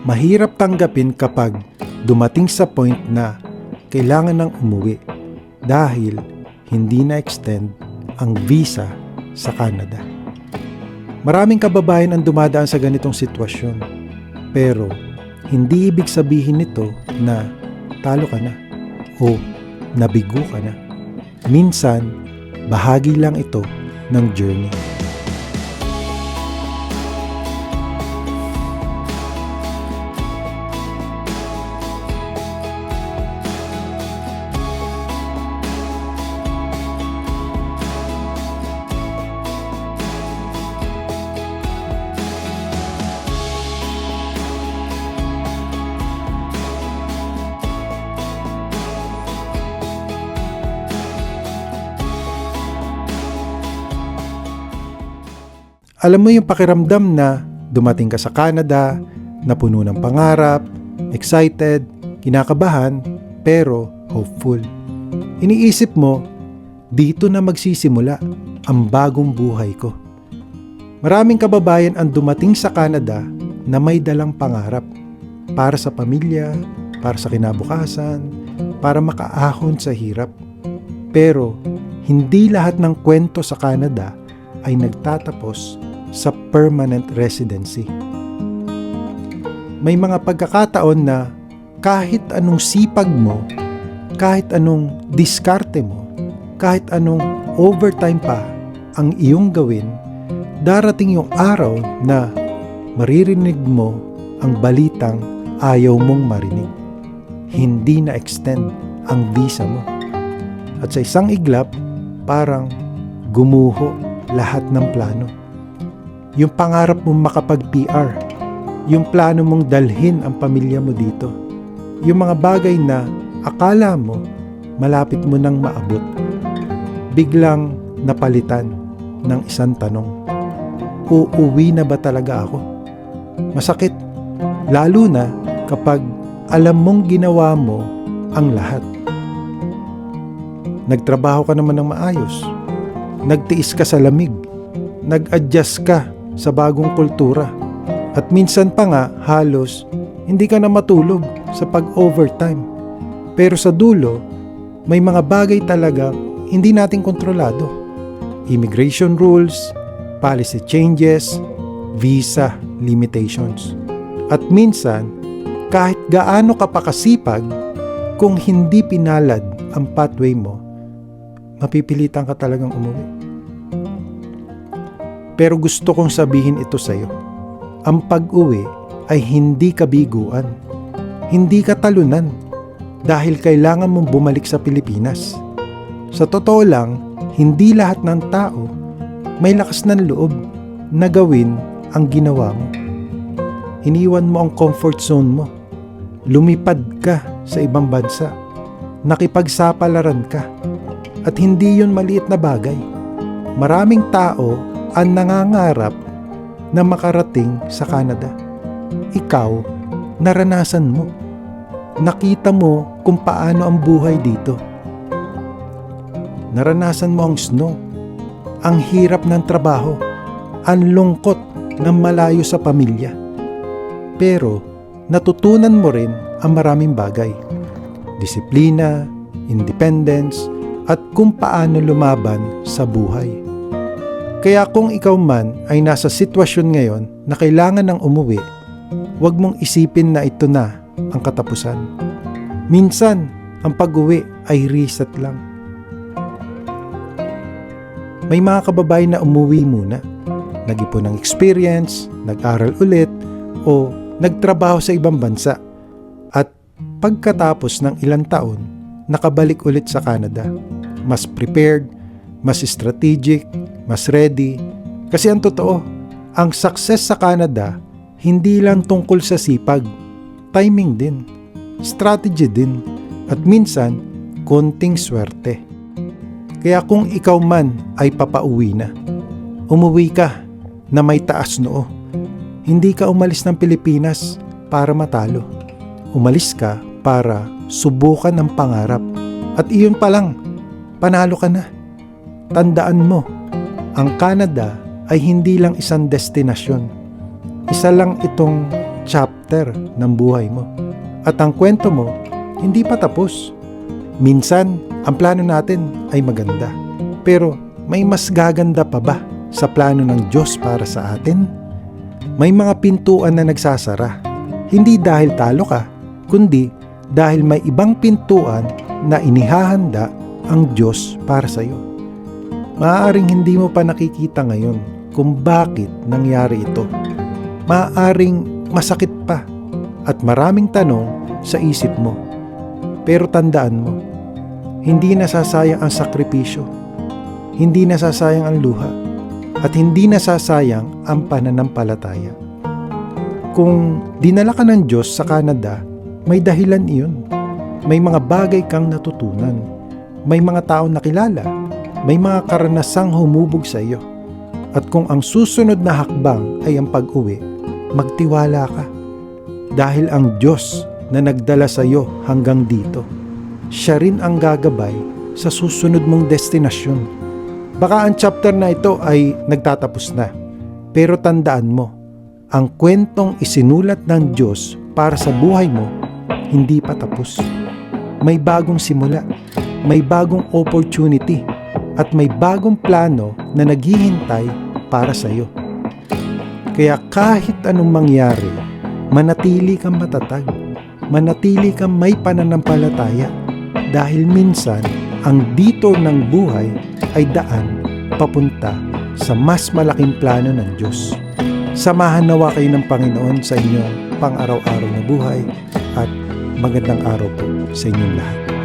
mahirap tanggapin kapag dumating sa point na kailangan ng umuwi dahil hindi na-extend ang visa sa Canada. Maraming kababayan ang dumadaan sa ganitong sitwasyon, pero hindi ibig sabihin nito na talo ka na o nabigo ka na. Minsan, bahagi lang ito ng journey. Alam mo yung pakiramdam na dumating ka sa Canada, na puno ng pangarap, excited, kinakabahan, pero hopeful. Iniisip mo, dito na magsisimula ang bagong buhay ko. Maraming kababayan ang dumating sa Canada na may dalang pangarap para sa pamilya, para sa kinabukasan, para makaahon sa hirap. Pero hindi lahat ng kwento sa Canada ay nagtatapos sa permanent residency. May mga pagkakataon na kahit anong sipag mo, kahit anong diskarte mo, kahit anong overtime pa ang iyong gawin, darating yung araw na maririnig mo ang balitang ayaw mong marinig. Hindi na-extend ang visa mo. At sa isang iglap, parang gumuho lahat ng plano. Yung pangarap mong makapag-PR, yung plano mong dalhin ang pamilya mo dito, yung mga bagay na akala mo malapit mo nang maabot, biglang napalitan ng isang tanong, uuwi na ba talaga ako? Masakit, lalo na kapag alam mong ginawa mo ang lahat. Nagtrabaho ka naman ng maayos, nagtiis ka sa lamig, nag-adjust ka sa bagong kultura, at minsan pa nga halos hindi ka na matulog sa pag-overtime. Pero sa dulo, may mga bagay talaga hindi natin kontrolado. Immigration rules, policy changes, visa limitations. At minsan, kahit gaano ka pa kasipag, kung hindi pinalad ang pathway mo, mapipilitan ka talagang umuwi. Pero gusto kong sabihin ito sa iyo. Ang pag-uwi ay hindi kabiguan. Hindi ka talunan dahil kailangan mong bumalik sa Pilipinas. Sa totoo lang, hindi lahat ng tao may lakas ng loob na gawin ang ginawa mo. Iniwan mo ang comfort zone mo. Lumipad ka sa ibang bansa. Nakipagsapalaran ka. At hindi yun maliit na bagay. Maraming tao ang nangangarap na makarating sa Canada. Ikaw, naranasan mo. Nakita mo kung paano ang buhay dito. Naranasan mo ang snow, ang hirap ng trabaho, ang lungkot ng malayo sa pamilya. Pero natutunan mo rin ang maraming bagay. Disiplina, independence, at kung paano lumaban sa buhay. Kaya kung ikaw man ay nasa sitwasyon ngayon na kailangan ng umuwi, huwag mong isipin na ito na ang katapusan. Minsan, ang pag-uwi ay reset lang. May mga kababayan na umuwi muna, nag-ipon ng experience, nag-aral ulit, o nagtrabaho sa ibang bansa. At pagkatapos ng ilang taon, nakabalik ulit sa Canada. Mas prepared, mas strategic, mas ready. Kasi ang totoo, ang success sa Canada, hindi lang tungkol sa sipag. Timing din, strategy din, at minsan, konting swerte. Kaya kung ikaw man ay papauwi na, umuwi ka na may taas noo. Hindi ka umalis ng Pilipinas para matalo. Umalis ka para subukan ang pangarap. At iyon pa lang, panalo ka na. Tandaan mo, ang Canada ay hindi lang isang destinasyon. Isa lang itong chapter chapter ng buhay mo. At ang kwento mo, hindi pa tapos. Minsan, ang plano natin ay maganda. Pero may mas gaganda pa ba sa plano ng Diyos para sa atin? May mga pintuan na nagsasara. Hindi dahil talo ka, kundi dahil may ibang pintuan na inihahanda ang Diyos para sa iyo. Maaaring hindi mo pa nakikita ngayon kung bakit nangyari ito. Maaaring masakit pa at maraming tanong sa isip mo. Pero tandaan mo, hindi nasasayang ang sakripisyo, hindi nasasayang ang luha, at hindi nasasayang ang pananampalataya. Kung dinala ka ng Diyos sa Canada, may dahilan iyon. May mga bagay kang natutunan. May mga taong nakilala. May mga karanasang humubog sa iyo. At kung ang susunod na hakbang ay ang pag-uwi, magtiwala ka. Dahil ang Diyos na nagdala sa iyo hanggang dito, siya rin ang gagabay sa susunod mong destinasyon. Baka ang chapter na ito ay nagtatapos na. Pero tandaan mo, ang kwentong isinulat ng Diyos para sa buhay mo, hindi pa tapos. May bagong simula, may bagong opportunity, at may bagong plano na naghihintay para sa iyo. Kaya kahit anong mangyari, manatili kang matatag, manatili kang may pananampalataya, dahil minsan ang detour ng buhay ay daan papunta sa mas malaking plano ng Diyos. Samahan nawa kayo ng Panginoon sa inyong pang-araw-araw na buhay at magandang araw po sa inyong lahat.